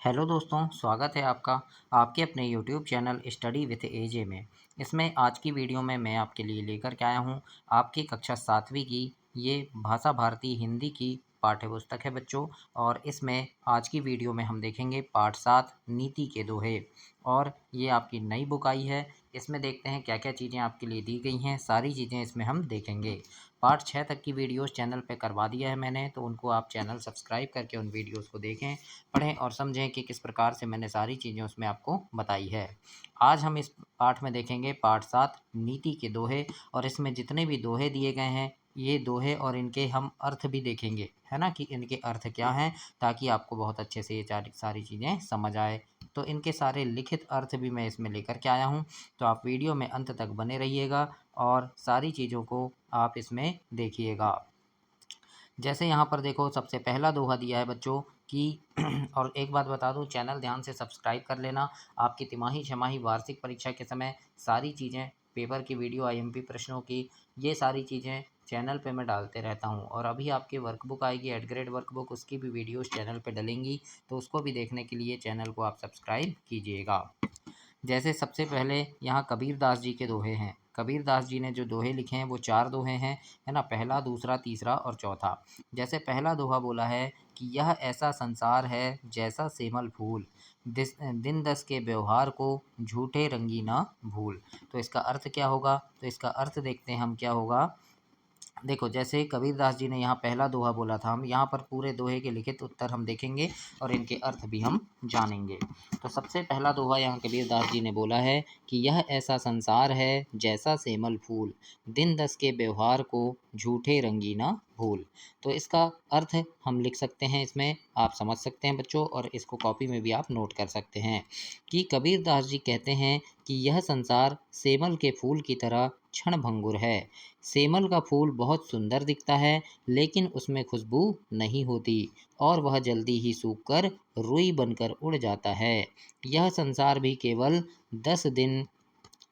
Hello दोस्तों, स्वागत है आपका आपके अपने यूट्यूब चैनल स्टडी विथ एजे में। इसमें आज की वीडियो में मैं आपके लिए लेकर के आया हूँ आपकी कक्षा 7वीं की ये भाषा भारती हिंदी की पाठ्य पुस्तक है बच्चों। और इसमें आज की वीडियो में हम देखेंगे पाठ 7 नीति के दोहे। और ये आपकी नई बुक आई है। इसमें देखते हैं क्या क्या चीज़ें आपके लिए दी गई हैं, सारी चीज़ें इसमें हम देखेंगे। पार्ट 6 तक की वीडियोस चैनल पे करवा दिया है मैंने, तो उनको आप चैनल सब्सक्राइब करके उन वीडियोस को देखें, पढ़ें और समझें कि किस प्रकार से मैंने सारी चीज़ें उसमें आपको बताई है। आज हम इस पाठ में देखेंगे पाठ 7 नीति के दोहे। और इसमें जितने भी दोहे दिए गए हैं, ये दोहे और इनके हम अर्थ भी देखेंगे, है ना, कि इनके अर्थ क्या हैं, ताकि आपको बहुत अच्छे से ये सारी चीज़ें समझ आए। तो इनके सारे लिखित अर्थ भी मैं इसमें लेकर के आया हूँ, तो आप वीडियो में अंत तक बने रहिएगा और सारी चीज़ों को आप इसमें देखिएगा। जैसे यहाँ पर देखो, सबसे पहला दोहा दिया है बच्चों कि और एक बात बता दूँ, चैनल ध्यान से सब्सक्राइब कर लेना। आपकी तिमाही, छमाही, वार्षिक परीक्षा के समय सारी चीज़ें, पेपर की वीडियो, आईएमपी प्रश्नों की, ये सारी चीज़ें चैनल पे मैं डालते रहता हूँ। और अभी आपकी वर्कबुक आएगी, एड ग्रेड वर्कबुक, उसकी भी वीडियोस चैनल पे डलेंगी, तो उसको भी देखने के लिए चैनल को आप सब्सक्राइब कीजिएगा। जैसे सबसे पहले यहाँ कबीरदास जी के दोहे हैं। कबीरदास जी ने जो दोहे लिखे हैं वो 4 दोहे हैं, है ना, पहला, दूसरा, तीसरा और चौथा। जैसे पहला दोहा बोला है कि यह ऐसा संसार है जैसा सेमल फूल, दिन दस के व्यवहार को झूठे रंगी ना भूल। तो इसका अर्थ क्या होगा? तो इसका अर्थ देखते हैं हम क्या होगा। देखो, जैसे कबीरदास जी ने यहाँ पहला दोहा बोला था, हम यहाँ पर पूरे दोहे के लिखित उत्तर हम देखेंगे और इनके अर्थ भी हम जानेंगे। तो सबसे पहला दोहा यहाँ कबीरदास जी ने बोला है कि यह ऐसा संसार है जैसा सेमल फूल, दिन दस के व्यवहार को झूठे रंगी ना भूल। तो इसका अर्थ हम लिख सकते हैं, इसमें आप समझ सकते हैं बच्चों, और इसको कॉपी में भी आप नोट कर सकते हैं कि कबीरदास जी कहते हैं कि यह संसार सेमल के फूल की तरह क्षणभंगुर है। सेमल का फूल बहुत सुंदर दिखता है, लेकिन उसमें खुशबू नहीं होती और वह जल्दी ही सूखकर रुई बनकर उड़ जाता है। यह संसार भी केवल 10 दिन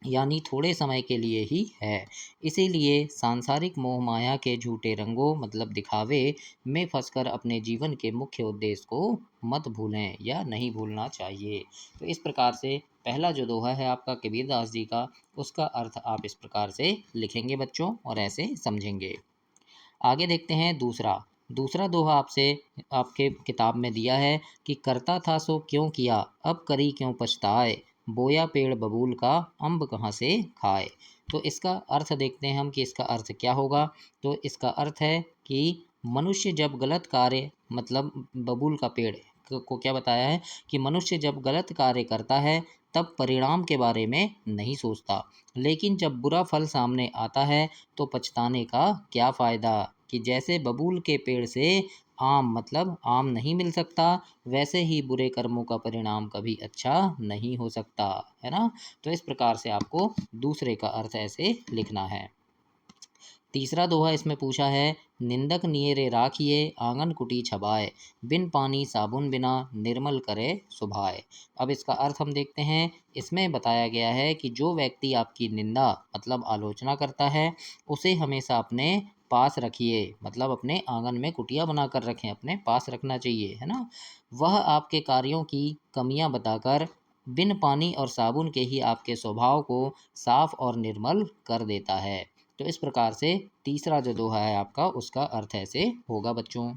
यानी थोड़े समय के लिए ही है। इसीलिए सांसारिक मोह माया के झूठे रंगों मतलब दिखावे में फंसकर अपने जीवन के मुख्य उद्देश्य को मत भूलें या नहीं भूलना चाहिए। तो इस प्रकार से पहला जो दोहा है आपका कबीरदास जी का, उसका अर्थ आप इस प्रकार से लिखेंगे बच्चों और ऐसे समझेंगे। आगे देखते हैं दूसरा। दूसरा दोहा आपसे आपके किताब में दिया है कि करता था सो क्यों किया, अब करी क्यों पछताए, बोया पेड़ बबूल का अम्ब कहाँ से खाए। तो इसका अर्थ देखते हैं हम कि इसका अर्थ क्या होगा। तो इसका अर्थ है कि मनुष्य जब गलत कार्य, मतलब बबूल का पेड़ को क्या बताया है कि मनुष्य जब गलत कार्य करता है तब परिणाम के बारे में नहीं सोचता, लेकिन जब बुरा फल सामने आता है तो पछताने का क्या फ़ायदा। कि जैसे बबूल के पेड़ से आम मतलब आम नहीं मिल सकता, वैसे ही बुरे कर्मों का परिणाम कभी अच्छा नहीं हो सकता, है ना। तो इस प्रकार से आपको दूसरे का अर्थ ऐसे लिखना है। तीसरा दोहा इसमें पूछा है, निंदक नियरे राखिए आंगन कुटी छबाए, बिन पानी साबुन बिना निर्मल करे सुभाए। अब इसका अर्थ हम देखते हैं। इसमें बताया गया है कि जो व्यक्ति आपकी निंदा मतलब आलोचना करता है, उसे हमेशा अपने पास रखिए, मतलब अपने आंगन में कुटिया बना कर रखें, अपने पास रखना चाहिए, है ना। वह आपके कार्यों की कमियां बताकर बिन पानी और साबुन के ही आपके स्वभाव को साफ और निर्मल कर देता है। तो इस प्रकार से तीसरा जो दोहा है आपका, उसका अर्थ ऐसे होगा बच्चों।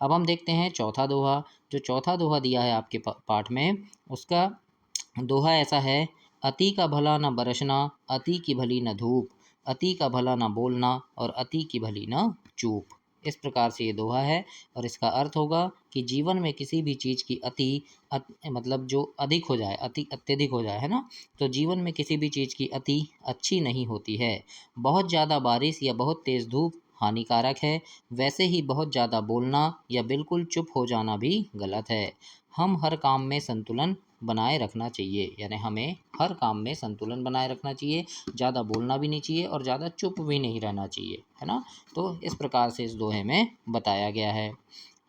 अब हम देखते हैं चौथा दोहा। जो चौथा दोहा दिया है आपके पाठ में, उसका दोहा ऐसा है, अति का भला न बरसना, अति की भली न धूप, अति का भला न बोलना और अति की भली न चूप। इस प्रकार से ये दोहा है और इसका अर्थ होगा कि जीवन में किसी भी चीज़ की मतलब जो अधिक हो जाए, अति अत्यधिक हो जाए, है ना। तो जीवन में किसी भी चीज़ की अति अच्छी नहीं होती है। बहुत ज़्यादा बारिश या बहुत तेज़ धूप हानिकारक है, वैसे ही बहुत ज़्यादा बोलना या बिल्कुल चुप हो जाना भी गलत है। हम हर काम में संतुलन बनाए रखना चाहिए, यानी हमें हर काम में संतुलन बनाए रखना चाहिए, ज़्यादा बोलना भी नहीं चाहिए और ज़्यादा चुप भी नहीं रहना चाहिए, है ना। तो इस प्रकार से इस दोहे में बताया गया है।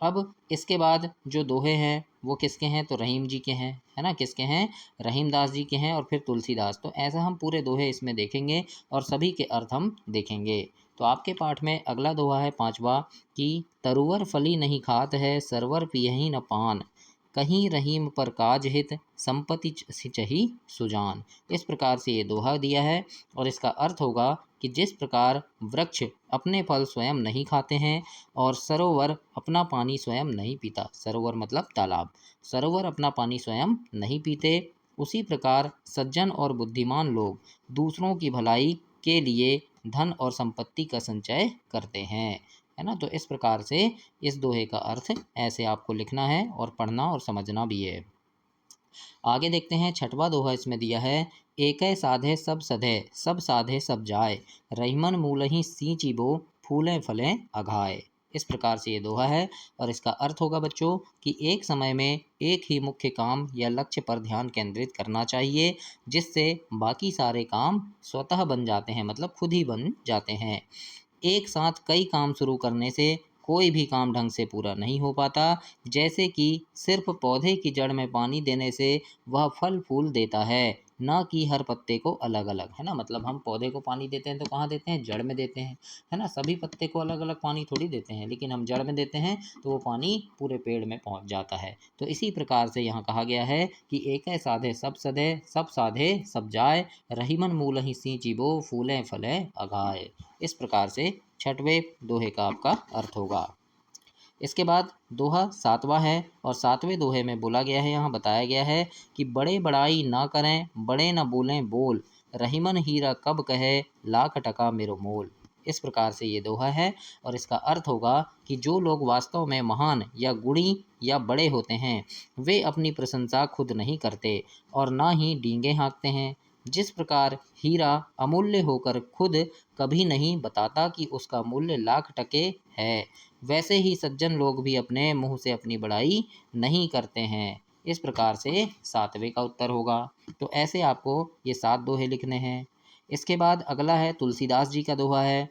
अब इसके बाद जो दोहे हैं वो किसके हैं? तो रहीम जी के हैं, है ना। किसके हैं? रहीमदास जी के हैं और फिर तुलसीदास। तो ऐसा हम पूरे दोहे इसमें देखेंगे और सभी के अर्थ हम देखेंगे। तो आपके पाठ में अगला दोहा है पांचवा कि तरुवर फली नहीं खात है, सरवर पियहि न पान, कहीं रहीम पर काज हित, संपत्ति सिंचहि सुजान। इस प्रकार से ये दोहा दिया है और इसका अर्थ होगा कि जिस प्रकार वृक्ष अपने फल स्वयं नहीं खाते हैं और सरोवर अपना पानी स्वयं नहीं पीता, सरोवर मतलब तालाब, सरोवर अपना पानी स्वयं नहीं पीते, उसी प्रकार सज्जन और बुद्धिमान लोग दूसरों की भलाई के लिए धन और संपत्ति का संचय करते हैं, है ना। तो इस प्रकार से इस दोहे का अर्थ ऐसे आपको लिखना है और पढ़ना और समझना भी है। आगे देखते हैं, छठवां दोहा इसमें दिया है, एकै साधे सब सधे, सब साधे सब जाए, रहीमन मूलहि सींचिबो, फूलें फलें अघाए। इस प्रकार से ये दोहा है और इसका अर्थ होगा बच्चों कि एक समय में एक ही मुख्य काम या लक्ष्य पर ध्यान केंद्रित करना चाहिए, जिससे बाकी सारे काम स्वतः बन जाते हैं, मतलब खुद ही बन जाते हैं। एक साथ कई काम शुरू करने से कोई भी काम ढंग से पूरा नहीं हो पाता। जैसे कि सिर्फ पौधे की जड़ में पानी देने से वह फल फूल देता है, ना कि हर पत्ते को अलग अलग, है ना। मतलब हम पौधे को पानी देते हैं तो कहाँ देते हैं, जड़ में देते हैं, है ना। सभी पत्ते को अलग अलग पानी थोड़ी देते हैं, लेकिन हम जड़ में देते हैं तो वो पानी पूरे पेड़ में पहुँच जाता है। तो इसी प्रकार से यहाँ कहा गया है कि एकै साधे सब सधे, सब साधे सब जाए, रहीमन मूलहि सींचिबो, फूलें फलें अघाए। इस प्रकार से छठवें दोहे का आपका अर्थ होगा। इसके बाद दोहा सातवां है और सातवें दोहे में बोला गया है, यहाँ बताया गया है कि बड़े बड़ाई ना करें, बड़े न बोलें बोल, रहीमन हीरा कब कहे, लाख टका मेरो मोल। इस प्रकार से ये दोहा है और इसका अर्थ होगा कि जो लोग वास्तव में महान या गुणी या बड़े होते हैं, वे अपनी प्रशंसा खुद नहीं करते और ना ही डींगे हाँकते हैं। जिस प्रकार हीरा अमूल्य होकर खुद कभी नहीं बताता कि उसका मूल्य लाख टके है, वैसे ही सज्जन लोग भी अपने मुंह से अपनी बड़ाई नहीं करते हैं। इस प्रकार से सातवें का उत्तर होगा। तो ऐसे आपको ये 7 दोहे लिखने हैं। इसके बाद अगला है तुलसीदास जी का दोहा है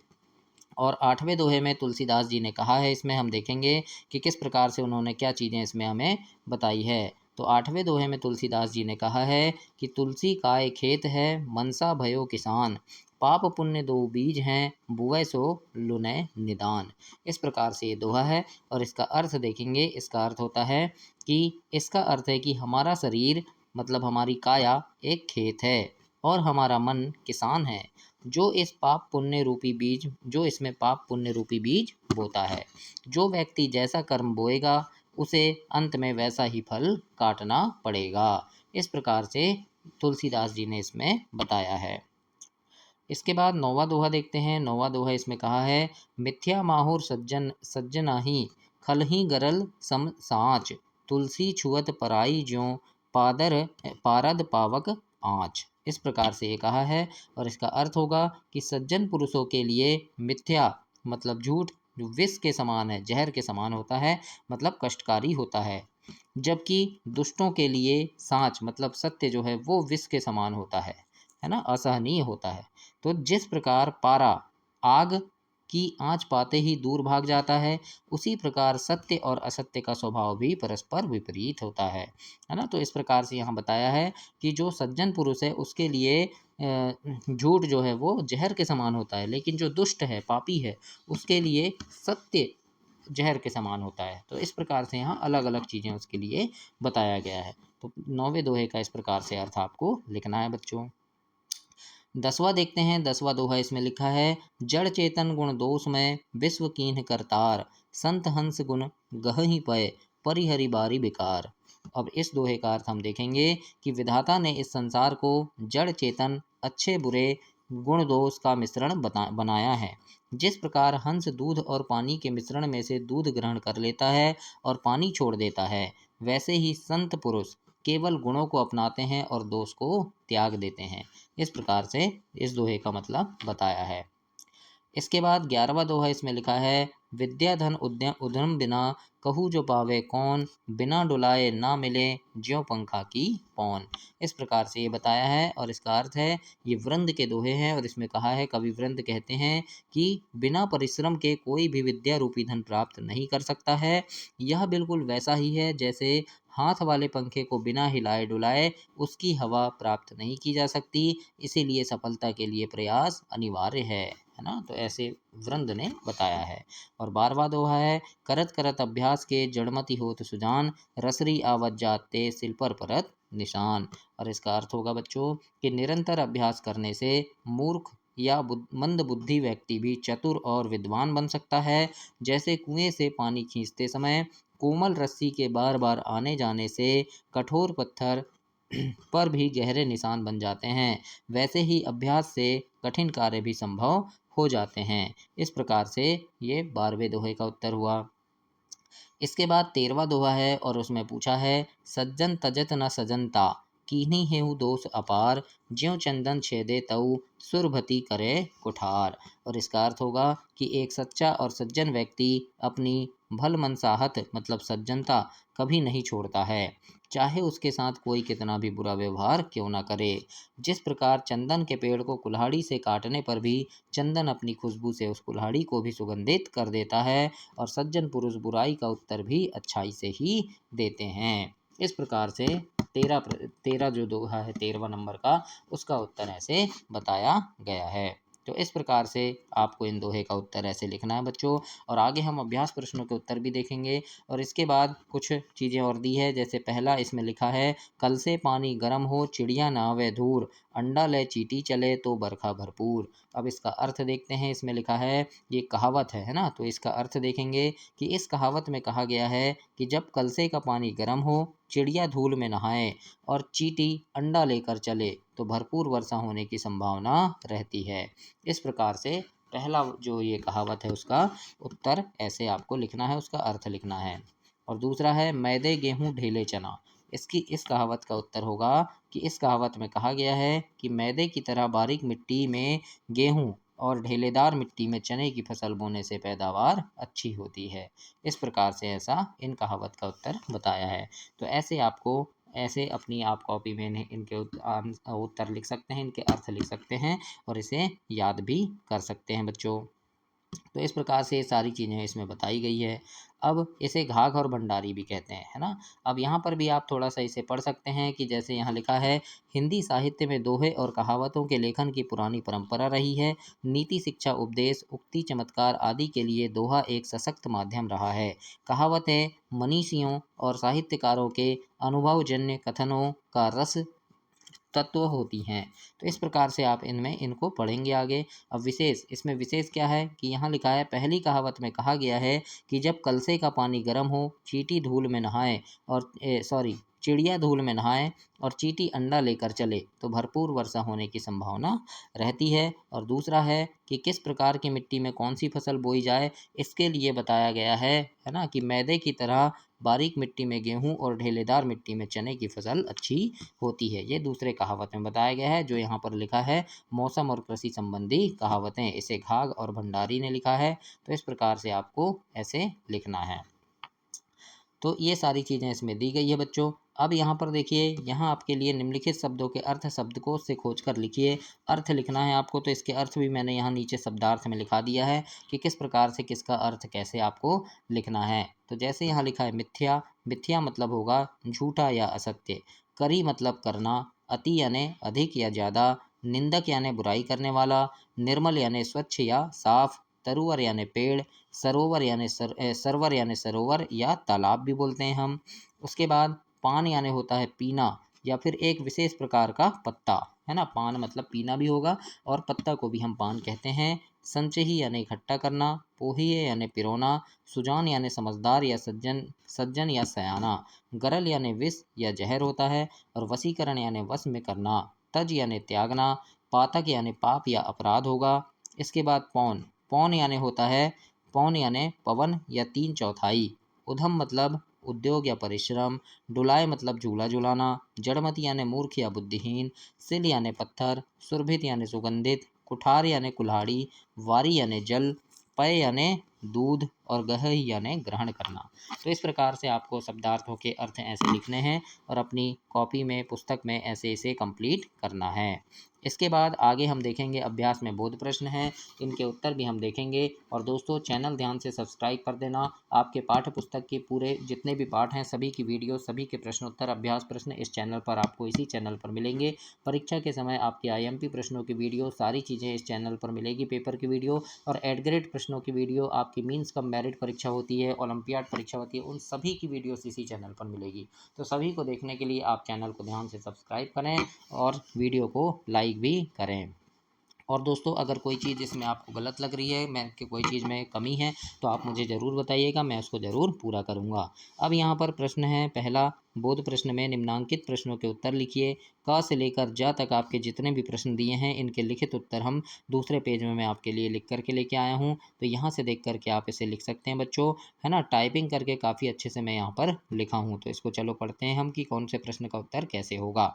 और 8वें दोहे में तुलसीदास जी ने कहा है, इसमें हम देखेंगे कि किस प्रकार से उन्होंने क्या चीज़ें इसमें हमें बताई है। तो 8वें दोहे में तुलसीदास जी ने कहा है कि तुलसी काय खेत है, मनसा भयो किसान, पाप पुण्य दो बीज हैं, बुवै सो लुनय निदान। इस प्रकार से ये दोहा है और इसका अर्थ देखेंगे। इसका अर्थ होता है कि इसका अर्थ है कि हमारा शरीर मतलब हमारी काया एक खेत है और हमारा मन किसान है, जो इस पाप पुण्य रूपी बीज जो इसमें पाप पुण्य रूपी बीज बोता है। जो व्यक्ति जैसा कर्म बोएगा उसे अंत में वैसा ही फल काटना पड़ेगा। इस प्रकार से तुलसीदास जी ने इसमें बताया है। इसके बाद 9वां दोहा देखते हैं। 9वां दोहा इसमें कहा है, मिथ्या माहुर सज्जन सज्जनाही, खलही गरल सम साँच, तुलसी छुअत पराई ज्यों, पादर पारद पावक आँच। इस प्रकार से ये कहा है और इसका अर्थ होगा कि सज्जन पुरुषों के लिए मिथ्या मतलब झूठ जो विष के समान है, जहर के समान होता है, मतलब कष्टकारी होता है, जबकि दुष्टों के लिए साँच मतलब सत्य जो है वो विष के समान होता है ना, असहनीय होता है। तो जिस प्रकार पारा आग की आंच पाते ही दूर भाग जाता है, उसी प्रकार सत्य और असत्य का स्वभाव भी परस्पर विपरीत होता है ना। तो इस प्रकार से यहाँ बताया है कि जो सज्जन पुरुष है उसके लिए झूठ जो है वो जहर के समान होता है, लेकिन जो दुष्ट है पापी है उसके लिए सत्य जहर के समान होता है। तो इस प्रकार से यहाँ अलग अलग चीज़ें उसके लिए बताया गया है। तो 9वें दोहे का इस प्रकार से अर्थ आपको लिखना है बच्चों। 10वां देखते हैं। 10वां दोहा इसमें लिखा है, जड़ चेतन गुण दोष में, विश्व कीन्ह करतार, संत हंस गुण गहहि पय, परिहरि बारी बिकार। अब इस दोहे का अर्थ हम देखेंगे कि विधाता ने इस संसार को जड़ चेतन अच्छे बुरे गुण दोष का मिश्रण बनाया है। जिस प्रकार हंस दूध और पानी के मिश्रण में से दूध ग्रहण कर लेता है और पानी छोड़ देता है, वैसे ही संत पुरुष केवल गुणों को अपनाते हैं और दोष को त्याग देते हैं। इस प्रकार से इस दोहे का मतलब बताया है। इसके बाद 11वां दोहा इसमें लिखा है, विद्या धन उद्यम बिना, कहूँ जो पावे कौन, बिना डुलाए ना मिले, ज्यों पंखा की पौन। इस प्रकार से ये बताया है और इसका अर्थ है, ये वृंद के दोहे हैं और इसमें कहा है, कवि वृंद कहते हैं कि बिना परिश्रम के कोई भी विद्या रूपी धन प्राप्त नहीं कर सकता है। यह बिल्कुल वैसा ही है जैसे हाथ वाले पंखे को बिना हिलाए डुलाए उसकी हवा प्राप्त नहीं की जा सकती, इसीलिए सफलता के लिए प्रयास अनिवार्य है। है ना। तो ऐसे वृंद ने बताया है। और 12वां दोहा है, करत करत अभ्यास के जड़मति होत सुजान, रसरी आवत जाते सिल पर परत निशान। और इसका अर्थ होगा बच्चों कि निरंतर अभ्यास करने से मूर्ख या मंद बुद्धि व्यक्ति भी चतुर और विद्वान बन सकता है। जैसे कुएं से पानी खींचते समय कोमल रस्सी के बार बार आने जाने से कठोर पत्थर पर भी गहरे निशान बन जाते हैं, वैसे ही अभ्यास से कठिन कार्य भी संभव हो जाते हैं। इस प्रकार से ये 12वें दोहे का उत्तर हुआ। इसके बाद 13वां दोहा है और उसमें पूछा है, सज्जन तजत न सजनता, कीन्ही हेहु दोष अपार, ज्यों चंदन छेदे तऊ, सुरभति करे कुठार। और इसका अर्थ होगा कि एक सच्चा और सज्जन व्यक्ति अपनी भल मनसाहत मतलब सज्जनता कभी नहीं छोड़ता है, चाहे उसके साथ कोई कितना भी बुरा व्यवहार क्यों ना करे। जिस प्रकार चंदन के पेड़ को कुल्हाड़ी से काटने पर भी चंदन अपनी खुशबू से उस कुल्हाड़ी को भी सुगंधित कर देता है, और सज्जन पुरुष बुराई का उत्तर भी अच्छाई से ही देते हैं। इस प्रकार से 13 जो दोहा है 13वां नंबर का, उसका उत्तर ऐसे बताया गया है। तो इस प्रकार से आपको इन दोहे का उत्तर ऐसे लिखना है बच्चों। और आगे हम अभ्यास प्रश्नों के उत्तर भी देखेंगे। और इसके बाद कुछ चीज़ें और दी है, जैसे पहला इसमें लिखा है, कल से पानी गर्म हो चिड़िया ना आवे दूर, अंडा ले चींटी चले तो बरखा भरपूर। अब इसका अर्थ देखते हैं। इसमें लिखा है, ये कहावत है ना, तो इसका अर्थ देखेंगे कि इस कहावत में कहा गया है कि जब कलसे का पानी गर्म हो, चिड़िया धूल में नहाए और चींटी अंडा लेकर चले तो भरपूर वर्षा होने की संभावना रहती है। इस प्रकार से पहला जो ये कहावत है उसका उत्तर ऐसे आपको लिखना है, उसका अर्थ लिखना है। और दूसरा है, मैदे गेहूं ढेले चना। इस कहावत का उत्तर होगा कि इस कहावत में कहा गया है कि मैदे की तरह बारीक मिट्टी में गेहूं और ढेलेदार मिट्टी में चने की फसल बोने से पैदावार अच्छी होती है। इस प्रकार से ऐसा इन कहावत का उत्तर बताया है। तो ऐसे अपनी आप कॉपी में इनके उत्तर लिख सकते हैं, इनके अर्थ लिख सकते हैं और इसे याद भी कर सकते हैं बच्चों। तो इस प्रकार से ये सारी चीज़ें इसमें बताई गई है। अब इसे घाघ और भंडारी भी कहते हैं, है ना। अब यहाँ पर भी आप थोड़ा सा इसे पढ़ सकते हैं कि जैसे यहाँ लिखा है, हिंदी साहित्य में दोहे और कहावतों के लेखन की पुरानी परंपरा रही है। नीति शिक्षा उपदेश उक्ति चमत्कार आदि के लिए दोहा एक सशक्त माध्यम रहा है। कहावतें मनीषियों और साहित्यकारों के अनुभवजन्य कथनों का रस तत्व होती हैं। तो इस प्रकार से आप इनको पढ़ेंगे आगे। अब इसमें विशेष क्या है कि यहाँ लिखा है, पहली कहावत में कहा गया है कि जब कलसे का पानी गर्म हो, चींटी धूल में नहाए और चिड़िया धूल में नहाए और चींटी अंडा लेकर चले तो भरपूर वर्षा होने की संभावना रहती है। और दूसरा है कि किस प्रकार की मिट्टी में कौन सी फसल बोई जाए, इसके लिए बताया गया है ना, कि मैदे की तरह बारीक मिट्टी में गेहूं और ढेलेदार मिट्टी में चने की फसल अच्छी होती है। ये दूसरे कहावत में बताया गया है। जो यहाँ पर लिखा है मौसम और कृषि संबंधी कहावतें, इसे घाघ और भंडारी ने लिखा है। तो इस प्रकार से आपको ऐसे लिखना है। तो ये सारी चीज़ें इसमें दी गई है बच्चों। अब यहाँ पर देखिए, यहाँ आपके लिए निम्नलिखित शब्दों के अर्थ शब्दकोश से खोज कर लिखिए। अर्थ लिखना है आपको, तो इसके अर्थ भी मैंने यहाँ नीचे शब्दार्थ में लिखा दिया है कि किस प्रकार से किसका अर्थ कैसे आपको लिखना है। तो जैसे यहाँ लिखा है, मिथ्या, मिथ्या मतलब होगा झूठा या असत्य। करी मतलब करना, अति यानी अधिक या ज़्यादा, निंदक यानी बुराई करने वाला, निर्मल यानी स्वच्छ या साफ, तरुवर यानी पेड़, सरोवर यानी सरवर यानी सरोवर या तालाब भी बोलते हैं हम। उसके बाद पान यानी होता है पीना या फिर एक विशेष प्रकार का पत्ता, है ना। पान मतलब पीना भी होगा और पत्ता को भी हम पान कहते हैं। संचही यानी इकट्ठा करना, पोहिए यानी पिरोना, सुजान यानी समझदार या सज्जन सज्जन या सयाना, गरल यानी विष या जहर होता है, और वशीकरण यानी वश में करना, तज यानी त्यागना, पातक यानी पाप या अपराध होगा। इसके बाद पौन, पौन यानी होता है पौन यानी पवन या 3/4। उधम मतलब उद्योग या परिश्रम, डुलाए मतलब झूला झुलाना, जड़मति यानी मूर्ख या बुद्धिहीन, सिल यानी पत्थर, सुरभित यानी सुगंधित, कुठार यानी कुल्हाड़ी, वारी यानी जल, पय यानी दूध और गह यानी ग्रहण करना। तो इस प्रकार से आपको शब्दार्थों के अर्थ ऐसे लिखने हैं और अपनी कॉपी में पुस्तक में ऐसे इसे कंप्लीट करना है। इसके बाद आगे हम देखेंगे अभ्यास में बोध प्रश्न हैं, इनके उत्तर भी हम देखेंगे। और दोस्तों चैनल ध्यान से सब्सक्राइब कर देना। आपके पाठ्य पुस्तक के पूरे जितने भी पाठ हैं सभी की वीडियो, सभी के प्रश्नोत्तर, अभ्यास प्रश्न इस चैनल पर आपको इसी चैनल पर मिलेंगे। परीक्षा के समय आपके IMP प्रश्नों की वीडियो, सारी चीज़ें इस चैनल पर मिलेगी। पेपर की वीडियो और एड ग्रेड प्रश्नों की वीडियो, आपकी मीन्स कम मेरिट परीक्षा होती है, ओलंपियाड परीक्षा होती है, उन सभी की वीडियोस इसी चैनल पर मिलेगी। तो सभी को देखने के लिए आप चैनल को ध्यान से सब्सक्राइब करें और वीडियो को लाइक भी करें। और दोस्तों अगर कोई चीज़ इसमें आपको गलत लग रही है, मैं कि कोई चीज़ में कमी है, तो आप मुझे ज़रूर बताइएगा, मैं उसको ज़रूर पूरा करूँगा। अब यहाँ पर प्रश्न है पहला, बोध प्रश्न में निम्नांकित प्रश्नों के उत्तर लिखिए। क से लेकर ज तक आपके जितने भी प्रश्न दिए हैं इनके लिखित उत्तर हम दूसरे पेज में मैं आपके लिए लिख करके लेके आया हूँ। तो यहाँ से देख करके आप इसे लिख सकते हैं बच्चों, है ना। टाइपिंग करके काफ़ी अच्छे से मैं यहाँ पर लिखा हूँ। तो इसको चलो पढ़ते हैं हम कि कौन से प्रश्न का उत्तर कैसे होगा।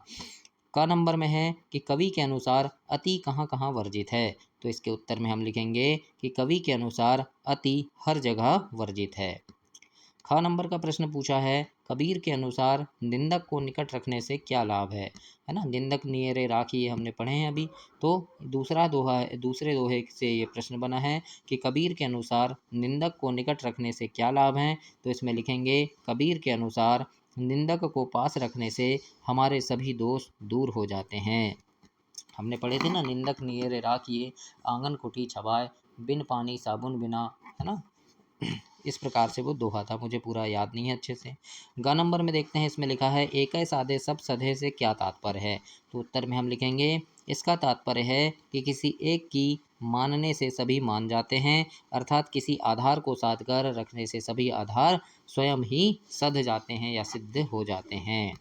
क नंबर में है कि कवि के अनुसार अति कहाँ कहाँ वर्जित है। तो इसके उत्तर में हम लिखेंगे कि कवि के अनुसार अति हर जगह वर्जित है। ख नंबर का प्रश्न पूछा है कबीर के अनुसार निंदक को निकट रखने से क्या लाभ है ना। निंदक नियरे राखी ये हमने पढ़े हैं अभी। तो दूसरे दोहे से ये प्रश्न बना है कि कबीर के अनुसार निंदक को निकट रखने से क्या लाभ है। तो इसमें लिखेंगे कबीर के अनुसार निंदक को पास रखने से हमारे सभी दोष दूर हो जाते हैं। हमने पढ़े थे ना, निंदक नियरे राखिए आंगन कुटी छबाए, बिन पानी साबुन बिना, है ना। इस प्रकार से वो दोहा था, मुझे पूरा याद नहीं है अच्छे से। ग नंबर में देखते हैं, इसमें लिखा है एक साधे सब सधे से क्या तात्पर्य है। तो उत्तर में हम लिखेंगे इसका तात्पर्य है कि किसी एक की मानने से सभी मान जाते हैं, अर्थात किसी आधार को साध कर रखने से सभी आधार स्वयं ही सध जाते हैं या सिद्ध हो जाते हैं।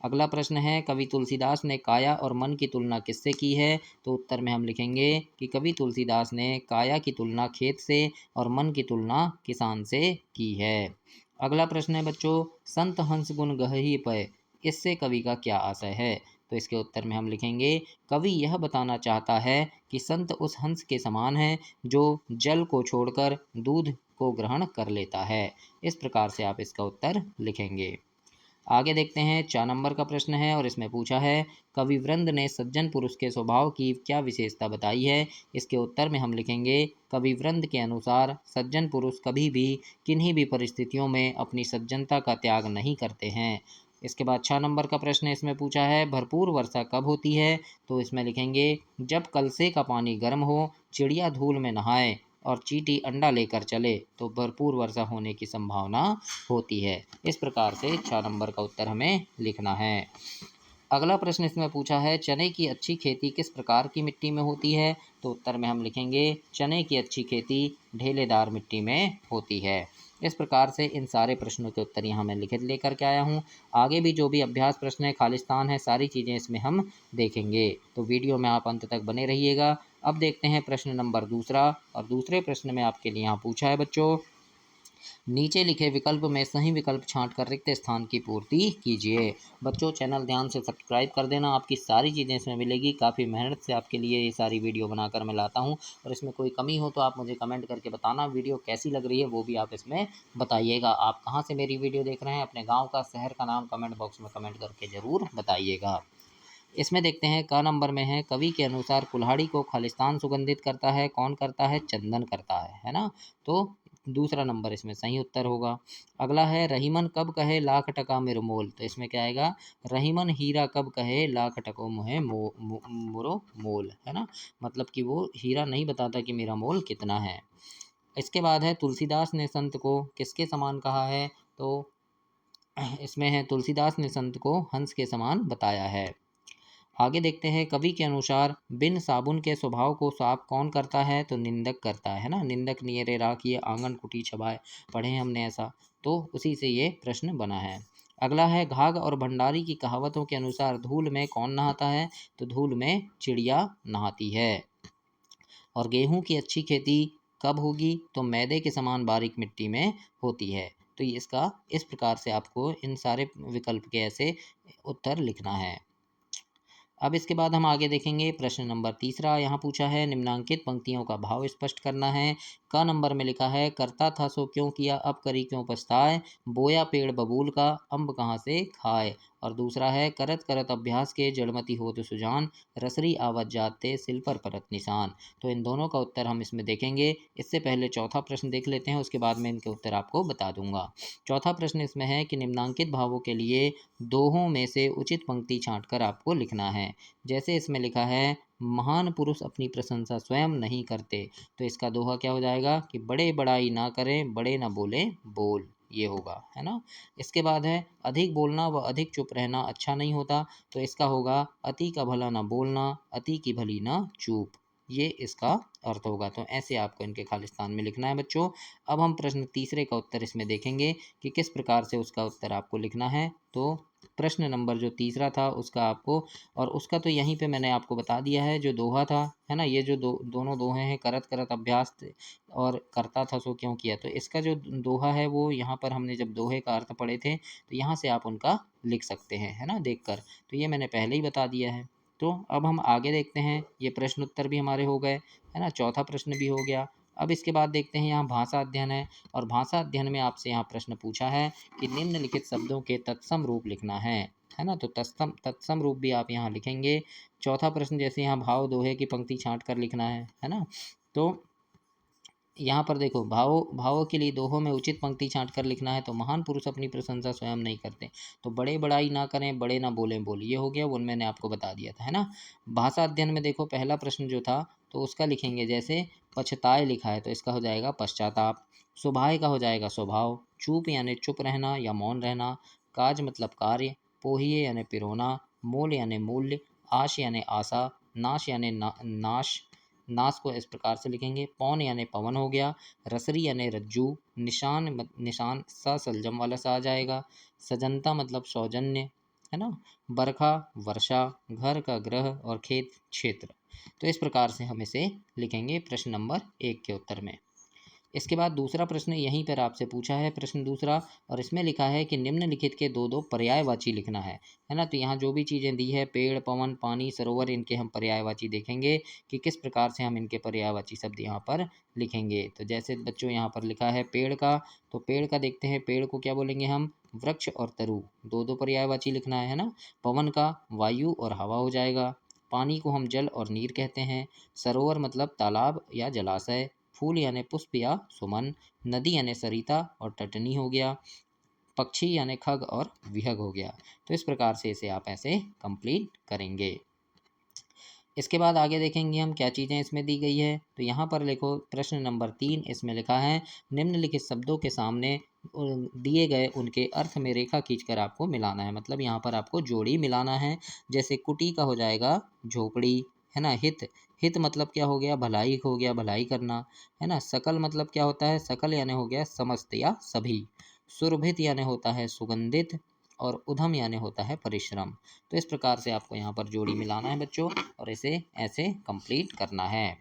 अगला प्रश्न है कवि तुलसीदास ने काया और मन की तुलना किससे की है। तो उत्तर में हम लिखेंगे कि कवि तुलसीदास ने काया की तुलना खेत से और मन की तुलना किसान से की है। अगला प्रश्न है बच्चों संत हंस गुण गही पय, इससे कवि का क्या आशय है। तो इसके उत्तर में हम लिखेंगे कवि यह बताना चाहता है कि संत उस हंस के समान है जो जल को छोड़कर दूध को ग्रहण कर लेता है। इस प्रकार से आप इसका उत्तर लिखेंगे। आगे देखते हैं 4 नंबर का प्रश्न है और इसमें पूछा है कवि वृंद ने सज्जन पुरुष के स्वभाव की क्या विशेषता बताई है। इसके उत्तर में हम लिखेंगे कवि वृंद के अनुसार सज्जन पुरुष कभी भी किन्हीं भी परिस्थितियों में अपनी सज्जनता का त्याग नहीं करते हैं। इसके बाद 6 नंबर का प्रश्न इसमें पूछा है भरपूर वर्षा कब होती है। तो इसमें लिखेंगे जब कलसे का पानी गर्म हो, चिड़िया धूल में नहाए और चींटी अंडा लेकर चले तो भरपूर वर्षा होने की संभावना होती है। इस प्रकार से 6 नंबर का उत्तर हमें लिखना है। अगला प्रश्न इसमें पूछा है चने की अच्छी खेती किस प्रकार की मिट्टी में होती है। तो उत्तर में हम लिखेंगे चने की अच्छी खेती ढेलेदार मिट्टी में होती है। इस प्रकार से इन सारे प्रश्नों के उत्तर यहाँ मैं लिखित लेकर के आया हूँ। आगे भी जो भी अभ्यास प्रश्न है, खालिस्तान है, सारी चीज़ें इसमें हम देखेंगे। तो वीडियो में आप अंत तक बने रहिएगा। अब देखते हैं प्रश्न नंबर दूसरा। और दूसरे प्रश्न में आपके लिए यहाँ पूछा है बच्चों नीचे लिखे विकल्प में सही विकल्प छांटकर रिक्त स्थान की पूर्ति कीजिए। बच्चों चैनल ध्यान से सब्सक्राइब कर देना, आपकी सारी चीज़ें इसमें मिलेगी। काफ़ी मेहनत से आपके लिए ये सारी वीडियो बनाकर मैं लाता हूँ और इसमें कोई कमी हो तो आप मुझे कमेंट करके बताना। वीडियो कैसी लग रही है वो भी आप इसमें बताइएगा। आप कहाँ से मेरी वीडियो देख रहे हैं, अपने गाँव का, शहर का नाम कमेंट बॉक्स में कमेंट करके ज़रूर बताइएगा। इसमें देखते हैं क नंबर में है कवि के अनुसार कुल्हाड़ी को खालिस्तान सुगंधित करता है, कौन करता है, चंदन करता है ना। तो दूसरा नंबर इसमें सही उत्तर होगा। अगला है रहीमन कब कहे लाख टका मेरे मोल। तो इसमें क्या आएगा रहीमन हीरा कब कहे लाख टको मुहे मोरो मोल, है ना। मतलब कि वो हीरा नहीं बताता कि मेरा मोल कितना है। इसके बाद है तुलसीदास ने संत को किसके समान कहा है। तो इसमें है तुलसीदास ने संत को हंस के समान बताया है। आगे देखते हैं कवि के अनुसार बिन साबुन के स्वभाव को साफ कौन करता है। तो निंदक करता है ना। निंदक नियरे राखिए आंगन कुटी छबाए, पढ़े हमने ऐसा। तो उसी से ये प्रश्न बना है। अगला है घाघ और भंडारी की कहावतों के अनुसार धूल में कौन नहाता है। तो धूल में चिड़िया नहाती है। और गेहूं की अच्छी खेती कब होगी। तो मैदे के समान बारीक मिट्टी में होती है। तो ये इसका इस प्रकार से आपको इन सारे विकल्प के ऐसे उत्तर लिखना है। अब इसके बाद हम आगे देखेंगे प्रश्न नंबर तीसरा। यहाँ पूछा है निम्नांकित पंक्तियों का भाव स्पष्ट करना है। का नंबर में लिखा है करता था सो क्यों किया अब करी क्यों पछताए, बोया पेड़ बबूल का अम्ब कहाँ से खाए। और दूसरा है करत करत अभ्यास के जड़मति होत सुजान, रसरी आवत जाते सिल पर परत निशान। तो इन दोनों का उत्तर हम इसमें देखेंगे। इससे पहले चौथा प्रश्न देख लेते हैं, उसके बाद मैं इनके उत्तर आपको बता दूंगा। चौथा प्रश्न इसमें है कि निम्नांकित भावों के लिए दोहों में से उचित पंक्ति छांटकर आपको लिखना है। जैसे इसमें लिखा है महान पुरुष अपनी प्रशंसा स्वयं नहीं करते, तो इसका दोहा क्या हो जाएगा कि बड़े बड़ाई ना करें बड़े ना बोले बोल, ये होगा, है ना। इसके बाद है अधिक बोलना व अधिक चुप रहना अच्छा नहीं होता, तो इसका होगा अति का भला ना बोलना अति की भली ना चूप, ये इसका अर्थ होगा। तो ऐसे आपको इनके खालिस्तान में लिखना है बच्चों। अब हम प्रश्न तीसरे का उत्तर इसमें देखेंगे कि किस प्रकार से उसका उत्तर आपको लिखना है। तो प्रश्न नंबर जो तीसरा था उसका आपको, और उसका तो यहीं पे मैंने आपको बता दिया है जो दोहा था, है ना। ये जो दोनों दोहे हैं करत करत अभ्यास और करता था सो क्यों किया, तो इसका जो दोहा है वो यहाँ पर हमने जब दोहे का अर्थ पढ़े थे तो यहाँ से आप उनका लिख सकते हैं, है ना, देखकर। तो ये मैंने पहले ही बता दिया है। तो अब हम आगे देखते हैं, ये प्रश्न उत्तर भी हमारे हो गए, है ना, चौथा प्रश्न भी हो गया। अब इसके बाद देखते हैं यहाँ भाषा अध्ययन है, और भाषा अध्ययन में आपसे यहाँ प्रश्न पूछा है कि निम्नलिखित शब्दों के तत्सम रूप लिखना है ना। तो तत्सम रूप भी आप यहाँ लिखेंगे। चौथा प्रश्न जैसे यहाँ भाव दोहे की पंक्ति छांट कर लिखना है ना। तो यहाँ पर देखो भावों के लिए दोहों में उचित पंक्ति छांट कर लिखना है। तो महान पुरुष अपनी प्रशंसा स्वयं नहीं करते, तो बड़े बड़ाई ना करें बड़े ना बोलें बोल, ये हो गया, वो मैंने आपको बता दिया था, है ना। भाषा अध्ययन में देखो पहला प्रश्न जो था तो उसका लिखेंगे, जैसे पछताए लिखा है तो इसका हो जाएगा पश्चाताप, स्वभाव का हो जाएगा स्वभाव, चुप यानी चुप रहना या मौन रहना, काज मतलब कार्य, पोहिए यानी पिरोना, मोल यानी मूल्य, आश यानी आशा, नाश यानी नाश, नाश को इस प्रकार से लिखेंगे, पौन यानी पवन हो गया, रसरी यानी रज्जू, निशान सा सलजम वाला सा आ जाएगा, सजनता मतलब सौजन्य, है ना, बरखा वर्षा, घर का ग्रह और खेत क्षेत्र। तो इस प्रकार से हम इसे लिखेंगे प्रश्न नंबर 1 के उत्तर में। इसके बाद दूसरा प्रश्न यहीं पर आपसे पूछा है, प्रश्न दूसरा, और इसमें लिखा है कि निम्नलिखित के दो दो पर्यायवाची लिखना है ना। तो यहाँ जो भी चीज़ें दी है पेड़ पवन पानी सरोवर, इनके हम पर्यायवाची देखेंगे कि किस प्रकार से हम इनके पर्यायवाची शब्द यहाँ पर लिखेंगे। तो जैसे बच्चों यहाँ पर लिखा है पेड़ का, तो पेड़ का देखते हैं, पेड़ को क्या बोलेंगे हम, वृक्ष और तरु, दो दो पर्यायवाची लिखना है ना। पवन का वायु और हवा हो जाएगा, पानी को हम जल और नीर कहते हैं, सरोवर मतलब तालाब या जलाशय, फूल यानी पुष्प या सुमन, नदी यानी सरिता और तटनी हो गया, पक्षी यानी खग और विहग हो गया। तो इस प्रकार से इसे आप ऐसे कंप्लीट करेंगे। इसके बाद आगे देखेंगे हम क्या चीज़ें इसमें दी गई है। तो यहाँ पर देखो प्रश्न नंबर 3 इसमें लिखा है निम्नलिखित शब्दों के सामने दिए गए उनके अर्थ में रेखा खींचकर आपको मिलाना है, मतलब यहाँ पर आपको जोड़ी मिलाना है। जैसे कुटी का हो जाएगा झोपड़ी, है ना। हित हित मतलब क्या हो गया, भलाई हो गया, भलाई करना, है ना। सकल मतलब क्या होता है, सकल यानी हो गया समस्त या सभी, सुरभित यानी होता है सुगंधित, और उधम यानी होता है परिश्रम। तो इस प्रकार से आपको यहाँ पर जोड़ी मिलाना है बच्चों, और इसे ऐसे कंप्लीट करना है।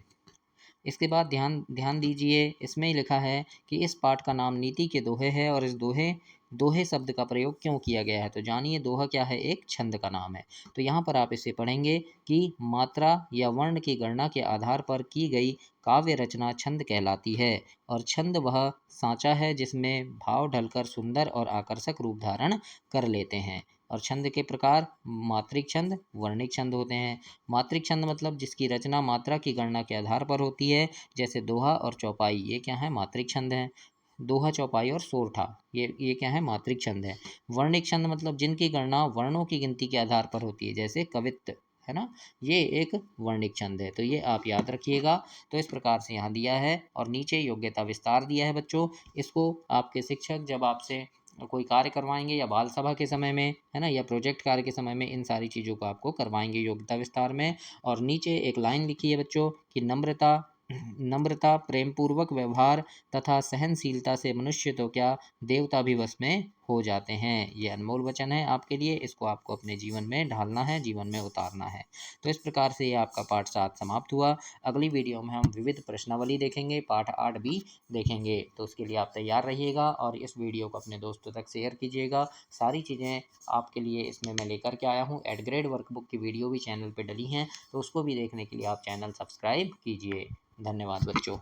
इसके बाद ध्यान ध्यान दीजिए, इसमें लिखा है कि इस पाठ का नाम नीति के दोहे है, और इस दोहे दोहे शब्द का प्रयोग क्यों किया गया है। तो जानिए दोहा क्या है, एक छंद का नाम है। तो यहाँ पर आप इसे पढ़ेंगे कि मात्रा या वर्ण की गणना के आधार पर की गई काव्य रचना छंद कहलाती है, और छंद वह सांचा है जिसमें भाव ढलकर सुंदर और आकर्षक रूप धारण कर लेते हैं। और छंद के प्रकार मात्रिक छंद वर्णिक छंद होते हैं। मात्रिक छंद मतलब जिसकी रचना मात्रा की गणना के आधार पर होती है, जैसे दोहा और चौपाई, ये क्या है, मात्रिक छंद है। दोहा चौपाई और सोरठा, ये क्या है, मात्रिक छंद है। वर्णिक छंद मतलब जिनकी गणना वर्णों की गिनती के आधार पर होती है, जैसे कवित्त, है ना, ये एक वर्णिक छंद है। तो ये आप याद रखिएगा। तो इस प्रकार से यहाँ दिया है, और नीचे योग्यता विस्तार दिया है बच्चों। इसको आपके शिक्षक जब आपसे कोई कार्य करवाएंगे या बाल सभा के समय में, है ना, या प्रोजेक्ट कार्य के समय में, इन सारी चीज़ों को आपको करवाएंगे योग्यता विस्तार में। और नीचे एक लाइन लिखी है बच्चों कि नम्रता प्रेम पूर्वक व्यवहार तथा सहनशीलता से मनुष्य तो क्या देवता भी वश में हो जाते हैं। ये अनमोल वचन है आपके लिए, इसको आपको अपने जीवन में ढालना है, जीवन में उतारना है। तो इस प्रकार से ये आपका पाठ 7 समाप्त हुआ। अगली वीडियो में हम विविध प्रश्नावली देखेंगे, पाठ 8 भी देखेंगे। तो उसके लिए आप तैयार रहिएगा, और इस वीडियो को अपने दोस्तों तक शेयर कीजिएगा। सारी चीज़ें आपके लिए इसमें मैं लेकर के आया हूँ। एट ग्रेड वर्कबुक की वीडियो भी चैनल पर डली हैं, तो उसको भी देखने के लिए आप चैनल सब्सक्राइब कीजिए। धन्यवाद बच्चों।